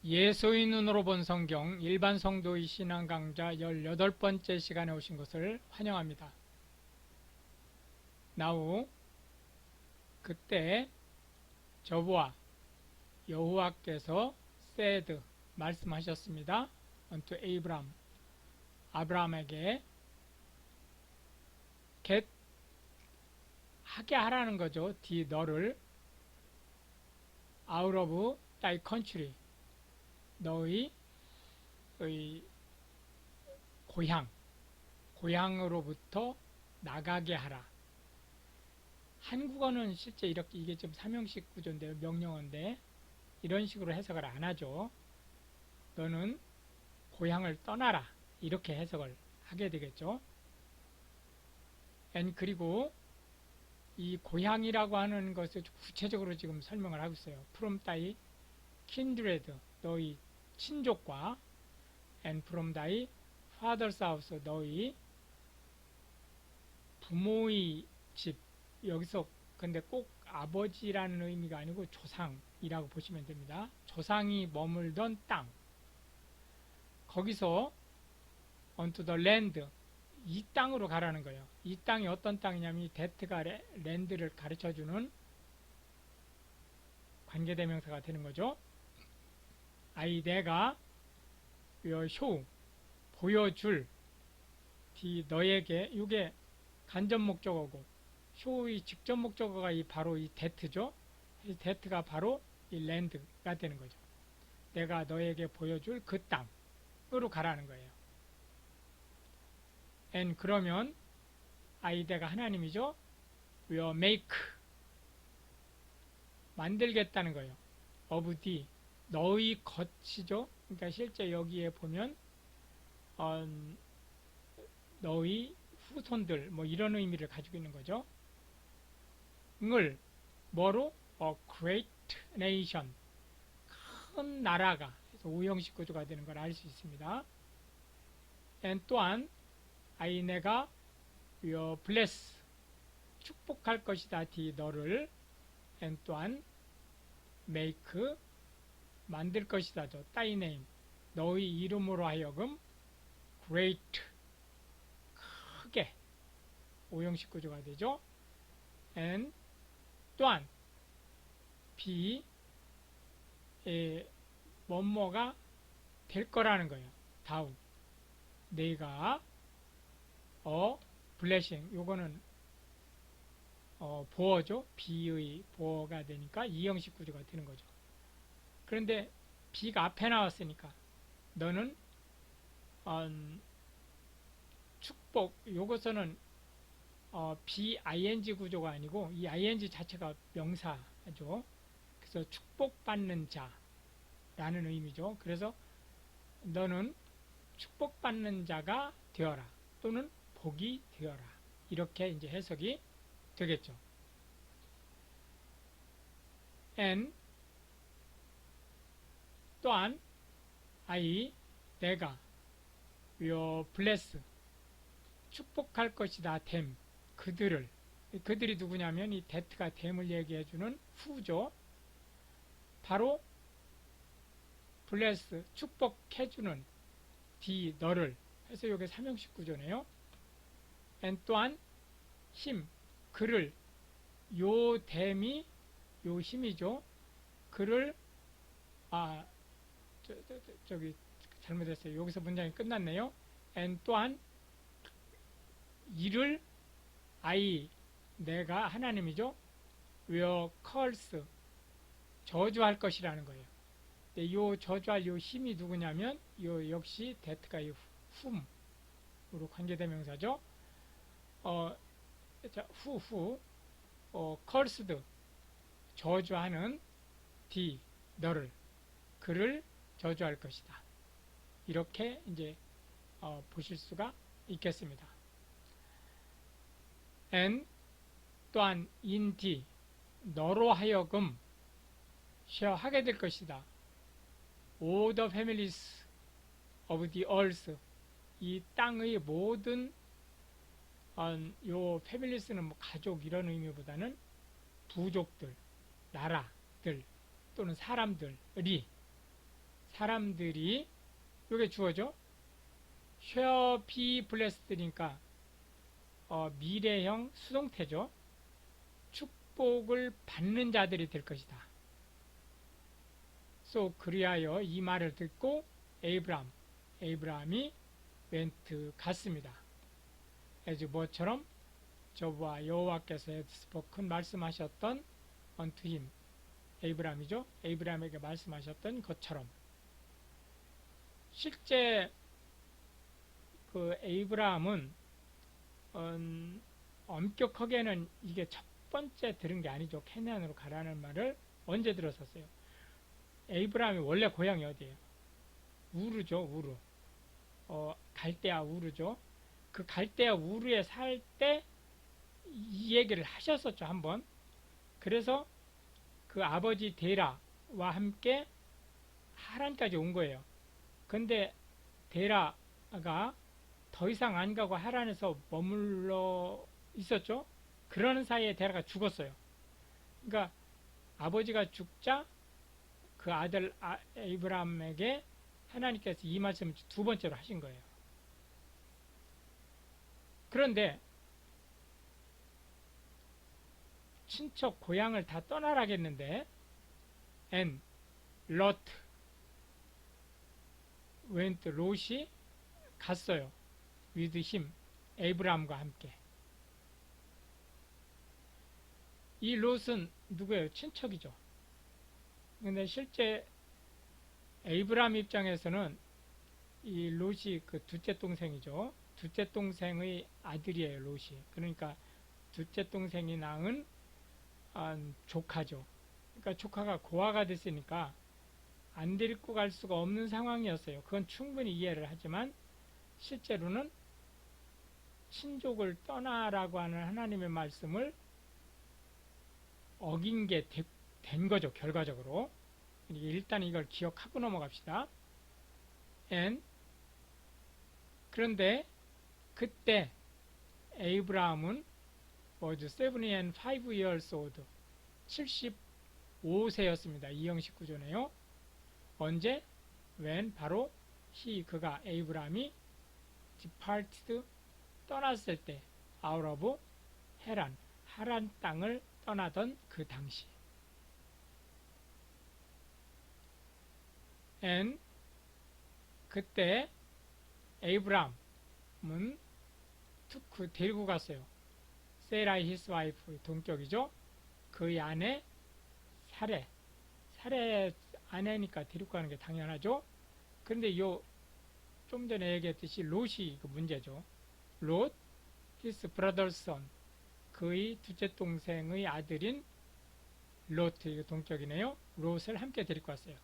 예수의 눈으로 본 성경 일반 성도의 신앙 강좌 18번째 시간에 오신 것을 환영합니다. 나우 그때 저부와 여호와께서 said 말씀하셨습니다. unto Abraham 아브라함에게 get 하게 하라는 거죠. 너를 out of thy country 너의 고향으로부터 나가게 하라. 한국어는 실제 이렇게 이게 좀 삼형식 구조인데 명령어인데 이런 식으로 해석을 안 하죠. 너는 고향을 떠나라 이렇게 해석을 하게 되겠죠. 그리고 이 고향이라고 하는 것을 구체적으로 지금 설명을 하고 있어요. from thy kindred 너희 친족과 and from thy father's house 너희 부모의 집. 여기서 근데 꼭 아버지라는 의미가 아니고 조상이라고 보시면 됩니다. 조상이 머물던 땅 거기서 unto the land 이 땅으로 가라는 거예요. 이 땅이 어떤 땅이냐면 이 that가 랜드를 가르쳐주는 관계대명사가 되는 거죠. 내가 show 보여줄 너에게 이게 간접 목적어고 show의 직접 목적어가 바로 이 that죠. 이 that가 바로 이 land가 되는 거죠. 내가 너에게 보여줄 그 땅으로 가라는 거예요. 그러면 내가 하나님이죠. will make 만들겠다는 거예요. of thee 너의 것이죠. 그러니까 실제 여기에 보면 너의 후손들 뭐 이런 의미를 가지고 있는 거죠. 을 뭐로? A great nation 큰 나라가 그래서 오형식 구조가 되는 걸 알 수 있습니다. 또한 내가 will bless 축복할 것이다 너를 또한 make 만들 것이다 thy name 너의 이름으로 하여금 great 크게 오형식 구조가 되죠. 또한 be 뭐뭐가 될 거라는 거예요. 다음 내가 blessing 요거는 보어죠. be의 보어가 되니까 이형식 구조가 되는 거죠. 그런데 be가 앞에 나왔으니까 너는 축복 요것은 BING 구조가 아니고 이 ING 자체가 명사죠. 그래서 축복받는 자라는 의미죠. 그래서 너는 축복받는 자가 되어라 또는 복이 되어라 이렇게 이제 해석이 되겠죠. 또한 내가 will bless 축복할 것이다 그들이 누구냐면 이 that가 댐을 얘기해주는 후죠. 바로 bless 축복해주는 너를 해서 이게 삼형식 구조네요. 또한 그를 요 댐이 요 힘이죠. 그를 저기 잘못했어요. 여기서 문장이 끝났네요. 또한 이를 내가 하나님이죠. will curse 저주할 것이라는 거예요. 요 저주할 요 힘이 누구냐면 요 역시 that가 이 whom으로 관계대명사죠. cursed 저주하는 너를 그를 저주할 것이다. 이렇게 이제 보실 수가 있겠습니다. 또한 in 너로 하여금 하게 될 것이다. all the families of the earth 이 땅의 모든 요 families는 뭐 가족 이런 의미보다는 부족들, 나라들 또는 사람들이 사람들이 이게 주어죠. shall be blessed니까 미래형 수동태죠. 축복을 받는 자들이 될 것이다. So 그리하여 이 말을 듣고 에이브라함이 went 갔습니다. as 뭐처럼 저와 여호와께서 had spoken 말씀하셨던 unto him 에이브라함이죠. 에이브라함에게 말씀하셨던 것처럼 실제 그 에이브라함은 엄격하게는 이게 첫 번째 들은 게 아니죠. 캐나안으로 가라는 말을 언제 들었었어요? 에이브라함이 원래 고향이 어디예요? 우르죠. 우르. 갈대아 우르죠. 그 갈대아 우르에 살 때 이 얘기를 하셨었죠. 한번. 그래서 그 아버지 데라와 함께 하란까지 온 거예요. 근데 데라가 더 이상 안 가고 하란에서 머물러 있었죠. 그러는 사이에 데라가 죽었어요. 그러니까 아버지가 죽자 그 아들 에이브라함에게 하나님께서 이 말씀을 두 번째로 하신 거예요. 그런데 친척 고향을 다 떠나라겠는데 and Lot went 롯이 갔어요. with him 에이브라함과 함께. 이 롯은 누구예요? 친척이죠. 근데 실제 에이브라함 입장에서는 이 롯이 그 둘째 동생이죠. 둘째 동생의 아들이에요. 롯이. 그러니까 둘째 동생이 낳은 조카죠. 그러니까 조카가 고아가 됐으니까 안 데리고 갈 수가 없는 상황이었어요. 그건 충분히 이해를 하지만 실제로는 친족을 떠나라고 하는 하나님의 말씀을 어긴 게 된 거죠. 결과적으로. 일단 이걸 기억하고 넘어갑시다. 그런데 그때 에이브라함은 was 75 years old 75세였습니다. 이형식 구조네요. 언제? when 바로 그가 에이브라함이 departed 떠났을 때 out of 하란 땅을 떠나던 그 당시. and 그때 에이브라함은 데리고 갔어요. 세라이 his wife 동격이죠. 그의 아내 사레 아내니까 데리고 가는 게 당연하죠. 그런데 좀 전에 얘기했듯이 롯이 그 문제죠. 롯 his brother's son 그의 둘째 동생의 아들인 롯 동격이네요. 롯을 함께 데리고 왔어요.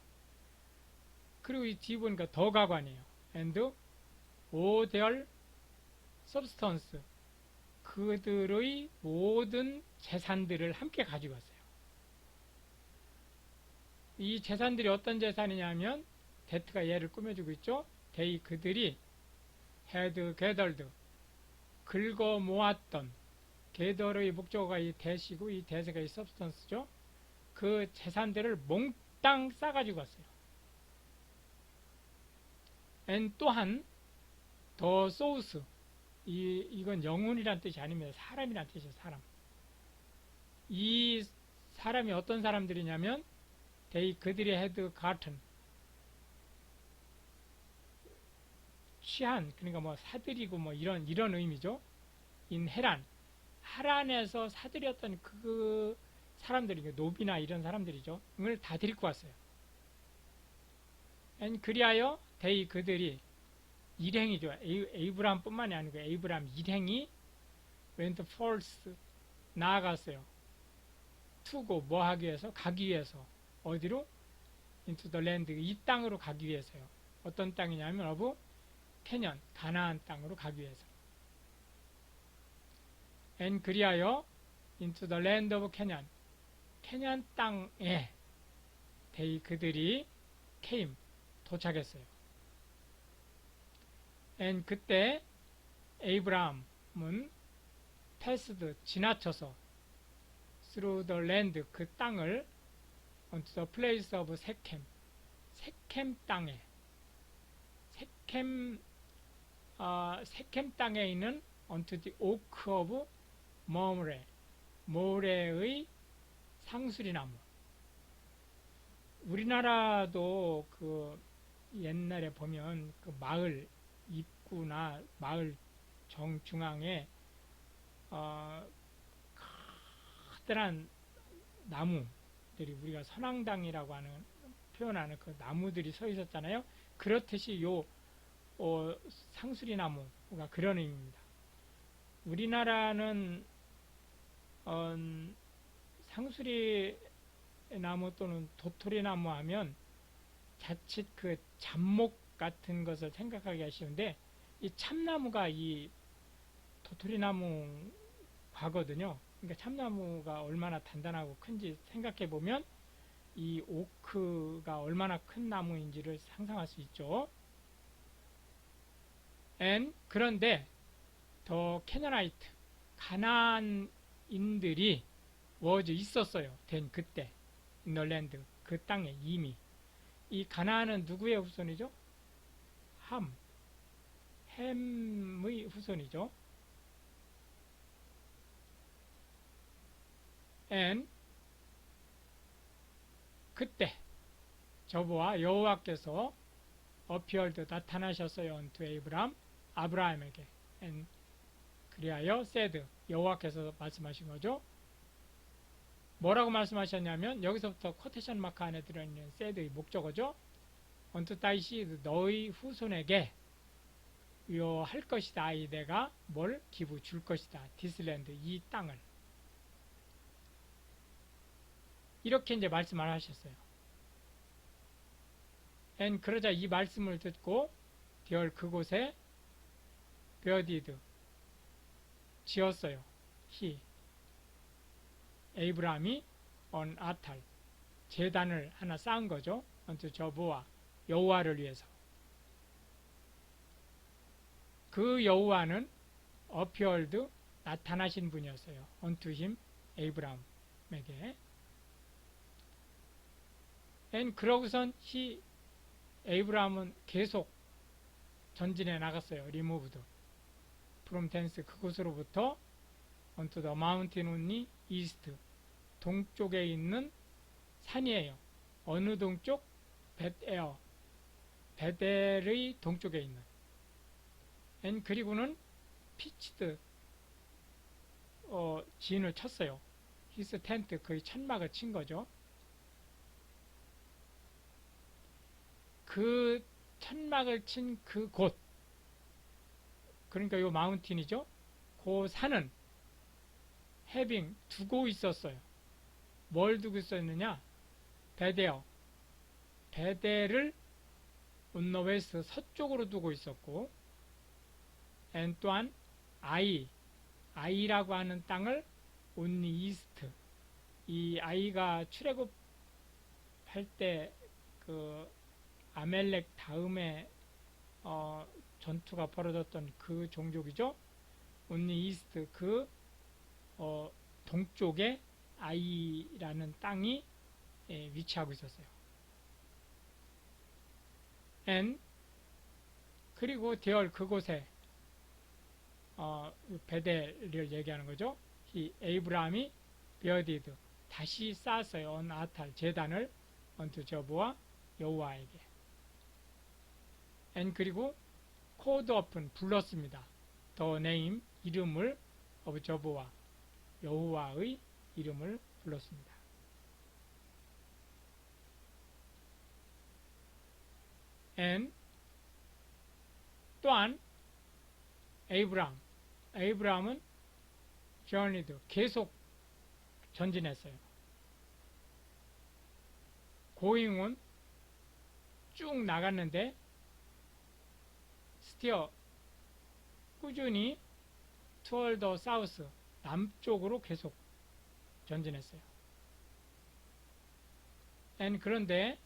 그리고 이 뒤에 보니까 더 가관이에요. and all their substance 그들의 모든 재산들을 함께 가지고 왔어요. 이 재산들이 어떤 재산이냐면 데트가 얘를 꾸며주고 있죠. 그들이 had gathered 긁어 모았던 gather의 목적어가 이 대시고 이 대세가 이 substance죠. 그 재산들을 몽땅 싸가지고 왔어요. and 또한 the souls 이건 영혼이란 뜻이 아닙니다. 사람이란 뜻이에요. 사람. 이 사람이 어떤 사람들이냐면 그들이 had gotten 취한 그러니까 뭐 사들이고 뭐 이런 의미죠. in 하란에서 사들였던 그 사람들이 노비나 이런 사람들이죠. 이걸 다 데리고 왔어요. 그리하여 그들이 일행이죠. 에이브라함뿐만이 아니고 에이브라함 일행이 went forth 나아갔어요. 투고 뭐 하기 위해서? 가기 위해서. 어디로? into the land 이 땅으로 가기 위해서요. 어떤 땅이냐면 of 캐년 가나안 땅으로 가기 위해서. 그리하여 into the land of 캐년 땅에 그들이 도착했어요. 그때 에이브라함은 passed 지나쳐서 through the land 그 땅을 onto the place of 세켐 세켐 땅에 세켐 땅에 있는 unto the oak of 머므레 모래의 상수리나무. 우리나라도 그 옛날에 보면 그 마을 입구나 마을 정중앙에 커다란 나무들이 우리가 선앙당이라고 하는 표현하는 그 나무들이 서 있었잖아요. 그렇듯이 요 상수리나무가 그런 의미입니다. 우리나라는 상수리나무 또는 도토리나무 하면 자칫 그 잡목 같은 것을 생각하기 쉬운데 이 참나무가 이 도토리나무 과거든요. 그러니까 참나무가 얼마나 단단하고 큰지 생각해 보면 이 오크가 얼마나 큰 나무인지를 상상할 수 있죠. 그런데 더 캐나나이트 가나안인들이 있었어요. 된 그때 인널랜드 그 땅에 이미 이 가나안은 누구의 후손이죠? 햄의 후손이죠. 그때 저보아 여호와께서 어피얼드 나타나셨어요. unto 에이브람 아브라함에게 그리하여 said 여호와께서 말씀하신 거죠. 뭐라고 말씀하셨냐면 여기서부터 코테이션 마크 안에 들어있는 said의 목적어죠. unto thy seed 너의 후손에게 할 것이다. 이 내가 뭘 기부 줄 것이다. this land 이 땅을 이렇게 이제 말씀을 하셨어요. 그러자 이 말씀을 듣고 그곳에 베어디드 지었어요. 에이브라함이 on 아탈 제단을 하나 쌓은 거죠. unto 저보아 여호와를 위해서. 그 여호와는 appeared 나타나신 분이었어요. unto him 에이브라함에게. 그러고선 에이브라함은 계속 전진해 나갔어요. removed from thence 그곳으로부터 unto the mountain on the east 동쪽에 있는 산이에요. 어느 동쪽? 베델의 동쪽에 있는. 그리고는 피치드 진을 쳤어요. 히스 텐트 거의 천막을 친 거죠. 그 천막을 친 그 곳, 그러니까 요 마운틴이죠. 그 산은 해빙 두고 있었어요. 뭘 두고 있었느냐? 베델을 온너웨스트 서쪽으로 두고 있었고, 또한 아이라고 하는 땅을 온니 이스트, 이 아이가 출애굽할 때 그 아멜렉 다음에 전투가 벌어졌던 그 종족이죠. 온니 이스트 그 동쪽에 아이라는 땅이 위치하고 있었어요. 그리고 그곳에 베델을 얘기하는 거죠. 이 에이브라함이 베어디드 다시 쌓았어요. on 아탈 제단을 unto 저보아 여호와에게. 그리고 called up은 불렀습니다. the name 이름을 of 저보아 여호와의 이름을 불렀습니다. 또한 에이브라함은 journeyed 계속 전진했어요. 고잉은 쭉 나갔는데 스티어 꾸준히 toward the south 남쪽으로 계속 전진했어요. 그런데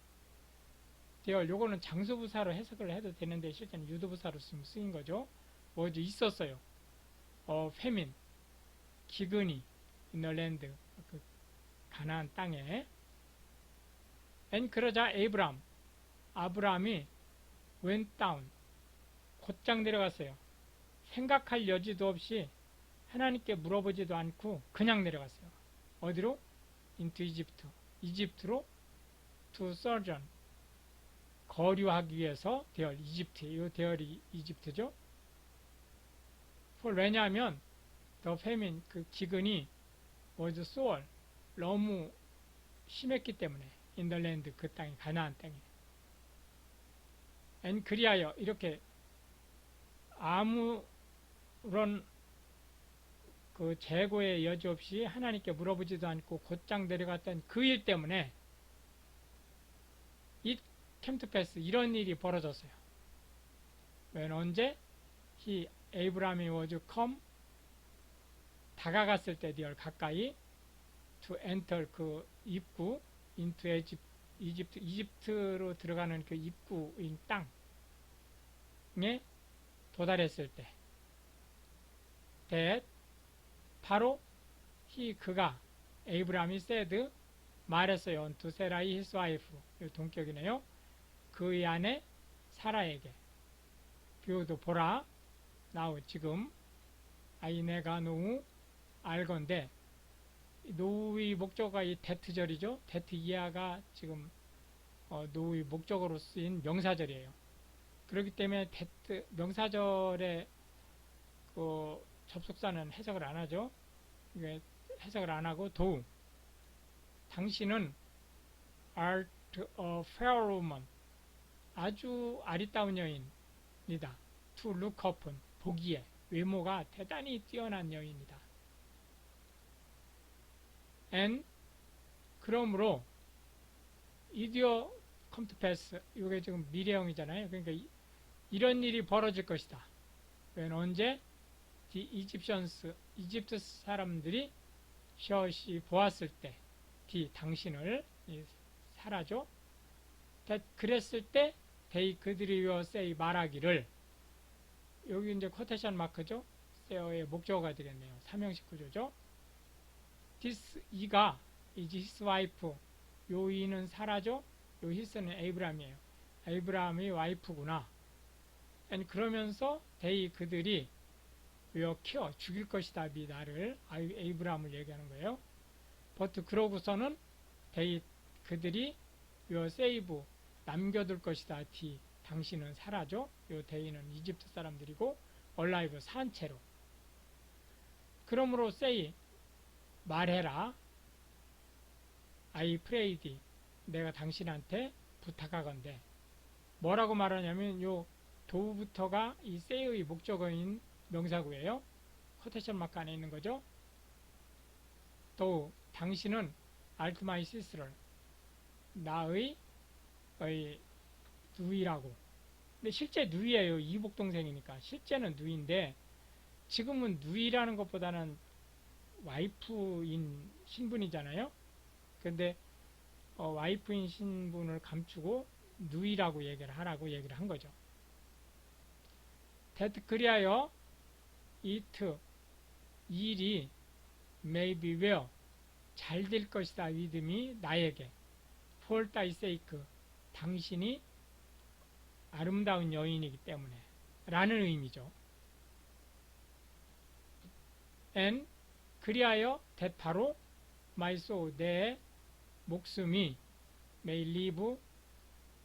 요거는 장수부사로 해석을 해도 되는데 실제는 유도부사로 쓰인 거죠. 있었어요. 페민 기근이 인널랜드 그 가나안 땅에. 그러자 에이브람 아브라함이 went down, 곧장 내려갔어요. 생각할 여지도 없이 하나님께 물어보지도 않고 그냥 내려갔어요. 어디로? into 이집트. 이집트로 to sojourn. 거류하기 위해서 대열, 이집트. 이 대열이 이집트죠. 왜냐하면 the famine, 그 기근이 was sore, 너무 심했기 때문에 in the land, 그 땅이 가나안 땅에. and 그리하여 이렇게 아무런 그 재고의 여지 없이 하나님께 물어보지도 않고 곧장 내려갔던 그 일 때문에 it came to pass, 이런 일이 벌어졌어요. when 언제? he, 에이브라함이 was come, 다가갔을 때 리얼 가까이 to enter, 그 입구 into 이집트로 들어가는 그 입구인 땅에 도달했을 때 that, 바로 그가 에이브라함이 said, 말했어요. unto 세라이 his wife, 이 동격이네요. 그의 아내 사라에게 비오도 보라, now 지금 아이 내가 노후 알건대, 노후의 목적어가 이 데트절이죠. 데트 이하가 지금 노후의 목적어로 쓰인 명사절이에요. 그렇기 때문에 데트 명사절의 그 접속사는 해석을 안 하죠. 이게 해석을 안 하고 도우, 당신은 art a fair woman, 아주 아리따운 여인이다. to look upon, 보기에 외모가 대단히 뛰어난 여인이다. and 그러므로 이디어 come to pass, 이게 지금 미래형이잖아요. 그러니까 이런 일이 벌어질 것이다. when 언제? the Egyptians, 이집트 사람들이 셔시 보았을 때, 당신을 사라져. 그랬을 때 they, 그들이 will say, 말하기를, 여기 이제 코테이션 마크죠. say의 목적어가 되겠네요. 삼형식 구조죠. this, 이가 is his wife, 요 이는 사라져. 요 his는 에이브라함이에요. 에이브라함의 와이프구나. and 그러면서 they, 그들이 will kill, 죽일 것이다. 나를, 에이브라함을 얘기하는 거예요. but 그러고서는 they, 그들이 will save, 남겨둘 것이다. 당신은 사라져. 요 they는 이집트 사람들이고 alive, 산 채로. 그러므로 say, 말해라. I prayed, 내가 당신한테 부탁하건대. 뭐라고 말하냐면 요 도부터가 이 say의 목적어인 명사구예요. 코테이션 마크 안에 있는 거죠. 또 당신은 art my sister, 나의 누이라고. 근데 실제 누이예요. 이복동생이니까 실제는 누이인데 지금은 누이라는 것보다는 와이프인 신분이잖아요. 근데 와이프인 신분을 감추고 누이라고 얘기를 하라고 얘기를 한 거죠. that, 그리하여 it, 일이 may be well, 잘 될 것이다. 믿음이 나에게 for thy sake, 당신이 아름다운 여인이기 때문에 라는 의미죠. and 그리하여 that, 바로 my soul, 내 목숨이 may live,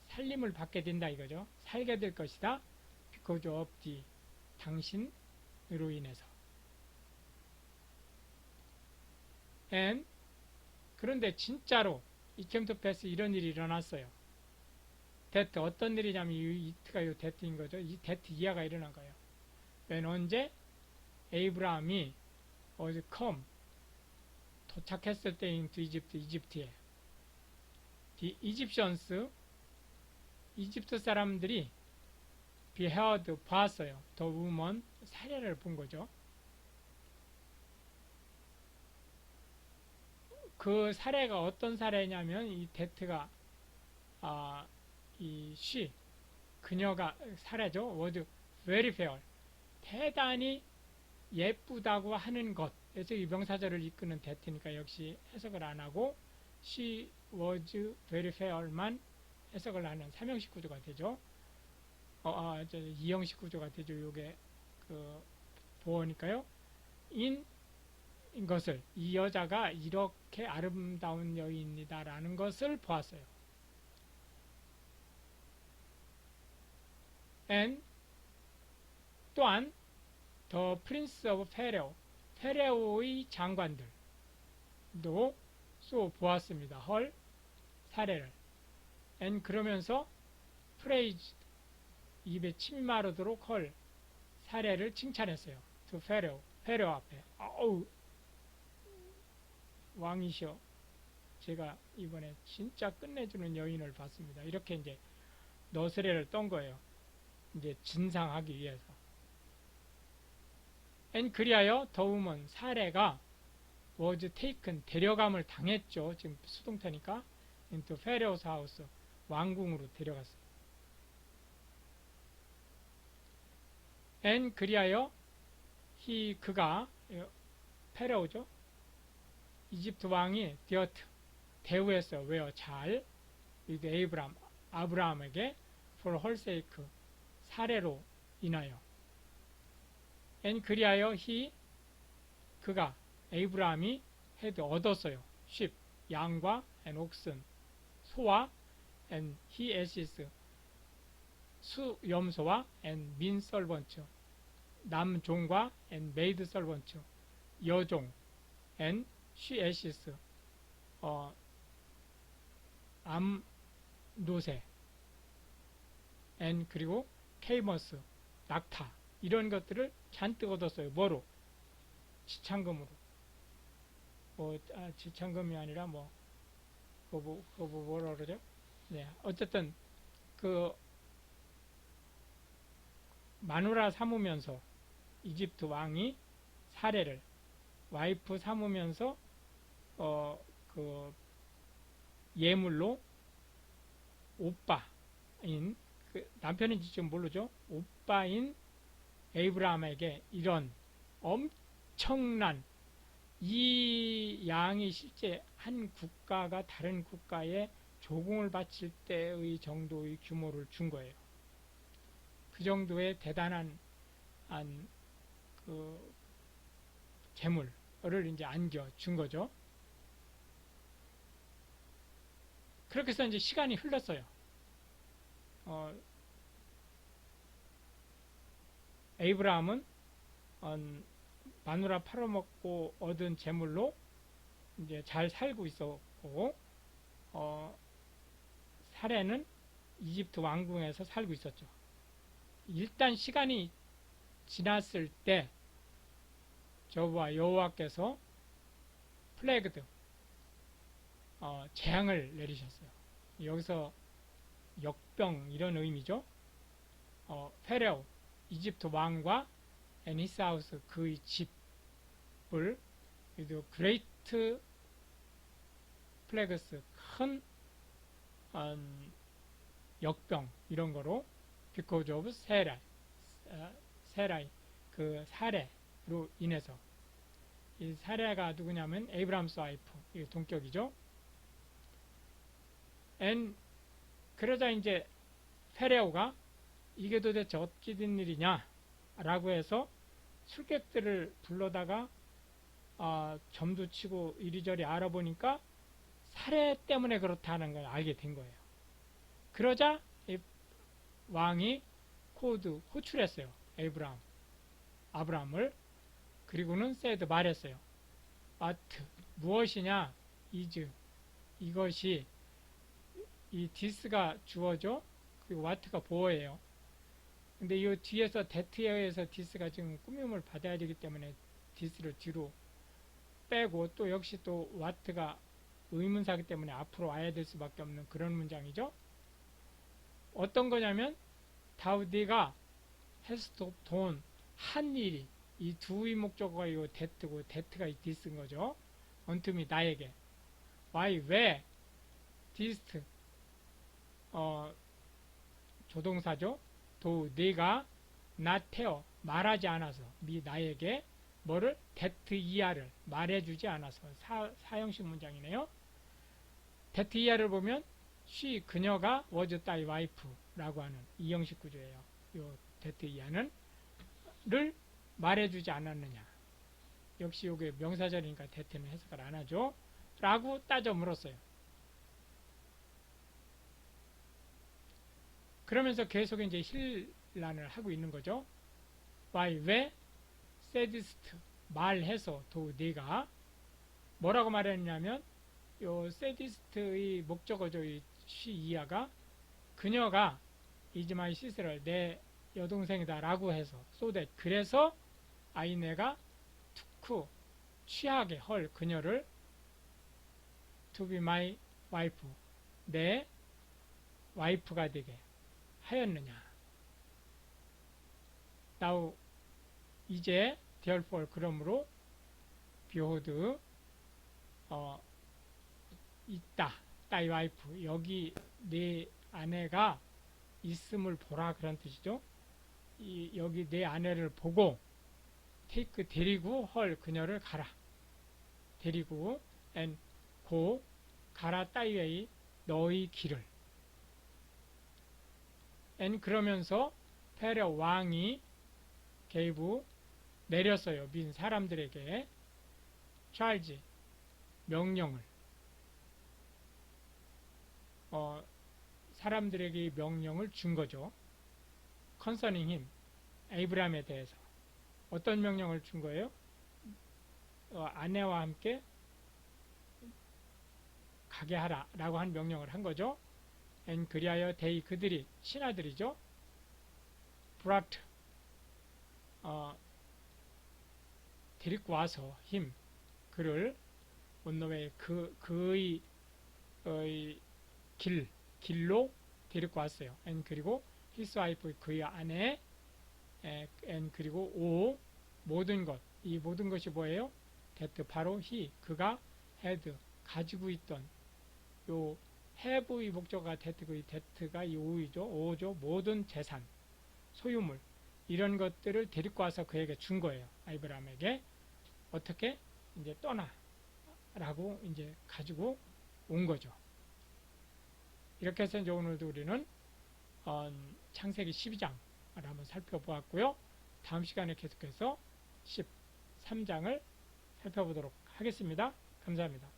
살림을 받게 된다 이거죠. 살게 될 것이다. because of thee, 당신으로 인해서. and 그런데 진짜로 it came to pass, 이런 일이 일어났어요. that, 어떤 일이냐면 이 it가 이 that인 거죠. 이 that 이하가 일어난 거예요. when 언제? 에이브라함이 was come, 도착했을 때 into 이집트에. the Egyptians, 이집트 사람들이 beheld, 봤어요. the woman, 사례를 본 거죠. 그 사례가 어떤 사례냐면 이 that가 그녀가 사례죠. was very fair, 대단히 예쁘다고 하는 것. 그래서 이 명사절을 이끄는 that니까 역시 해석을 안 하고 she was very fair만 해석을 하는 삼형식 구조가 되죠. 이형식 구조가 되죠. 요게 그 보어니까요. 인 것을 이 여자가 이렇게 아름다운 여인이다라는 것을 보았어요. and 또한 the prince of Pharaoh 페레오의 장관들도 쏘 보았습니다. 헐 사례를 and 그러면서 praised 입에 침이 마르도록 헐 사례를 칭찬했어요. to Pharaoh 페레오 앞에 아우 왕이시여 제가 이번에 진짜 끝내주는 여인을 봤습니다. 이렇게 이제 너스레를 떤 거예요. 이제 진상하기 위해서. and 그리하여 더우먼 사례가 was taken 데려감을 당했죠. 지금 수동태니까 into Pharaoh's house 왕궁으로 데려갔어요. and 그리하여 그가 페레오죠. 이집트 왕이 디어트 대우했어요. 왜요? 잘 아브라함에게 for her sake 사례로 인하여 and 그리하여 그가 에이브라함이 얻었어요. sheep 양과 and oxen 소와 and asses 수염소와 and men servants 남종과 and maid servants 여종 and asses 암노새 and 그리고 케이머스 낙타 이런 것들을 잔뜩 얻었어요. 뭐로? 지창금으로. 지창금이 아니라 뭐라 그러죠? 네, 어쨌든 그 마누라 삼으면서 이집트 왕이 사례를 와이프 삼으면서 그 예물로 오빠인 남편인지 지금 모르죠. 오빠인 에이브라함에게 이런 엄청난 이 양이 실제 한 국가가 다른 국가에 조공을 바칠 때의 정도의 규모를 준 거예요. 그 정도의 대단한 그 재물을 이제 안겨 준 거죠. 그렇게 해서 이제 시간이 흘렀어요. 에이브라함은 마누라 팔아먹고 얻은 재물로 이제 잘 살고 있었고, 사례는 이집트 왕궁에서 살고 있었죠. 일단 시간이 지났을 때 저와 여호와께서 플래그드 재앙을 내리셨어요. 여기서 역병 이런 의미죠. 페레오 이집트 왕과 and his house 그의 집을 그레이트 플래그스 큰 역병 이런 거로 because of 세라이 그 사례로 인해서 이 사례가 누구냐면 에이브라함스 와이프 이 동격이죠. and 그러자 이제 페레오가 이게 도대체 어찌 된 일이냐 라고 해서 술객들을 불러다가 점도 치고 이리저리 알아보니까 사례 때문에 그렇다는 걸 알게 된 거예요. 그러자 이 왕이 호출했어요. 아브라함을. 그리고는 said 말했어요. what 무엇이냐 is 이것이 이 this가 주어죠. 그리고 what가 보어예요. 근데 이 뒤에서 that에 의해서 this가 지금 꾸밈을 받아야 되기 때문에 this를 뒤로 빼고 또 역시 또 what가 의문사기 때문에 앞으로 와야 될 수밖에 없는 그런 문장이죠. 어떤 거냐면 다우디가 has done 한 일이 이 두 의목적어가 이 that고 that가 이 this인 거죠. unto me 나에게 why 왜 didst 조동사죠. 도 네가 not tell 말하지 않아서 미 나에게 뭐를 that 이하를 말해주지 않아서 사형식 문장이네요. that 이하를 보면 그녀가 was thy wife라고 하는 이 형식 구조예요. 요 that 이하는 를 말해주지 않았느냐. 역시 요게 명사절이니까 that는 해석을 안 하죠. 라고 따져 물었어요. 그러면서 계속 이제 힐란을 하고 있는 거죠. why, 왜, saidst, 말해서, 네가 뭐라고 말했냐면, 요 saidst의 목적어죠. 이 이하가 그녀가 is my sister, 내 여동생이다 라고 해서 so that, 그래서 내가 took, 취하게 헐 그녀를 to be my wife, 내 와이프가 되게 하였느냐. now, 이제 therefore, 그러므로 behold, 있다, thy wife, 여기 내 아내가 있음을 보라, 그런 뜻이죠. 여기 내 아내를 보고 take, 데리고 헐 그녀를 가라, 데리고 and go, 가라 thy way, 너의 길을 and, 그러면서 페레 왕이 gave, 내렸어요. 민 사람들에게 charge, 명령을, 사람들에게 명령을 준 거죠. concerning him, 에이브람에 대해서 어떤 명령을 준 거예요? 아내와 함께 가게 하라 라고 한 명령을 한 거죠. and, 그리하여 they, 그들이, 신하들이죠. brought, 데리고 와서 him, 그를 on the way, 그의 길로 데리고 왔어요. and, 그리고 his wife, 그의 아내, and, 그리고 모든 것, 이 모든 것이 뭐예요? that, 바로 he, 그가 had, 가지고 있던, 요 have의 목적어가 that가 이 오죠. 모든 재산, 소유물, 이런 것들을 데리고 와서 그에게 준 거예요. 아브라함에게. 어떻게? 이제 떠나라고 이제 가지고 온 거죠. 이렇게 해서 이제 오늘도 우리는 창세기 12장을 한번 살펴보았고요. 다음 시간에 계속해서 13장을 살펴보도록 하겠습니다. 감사합니다.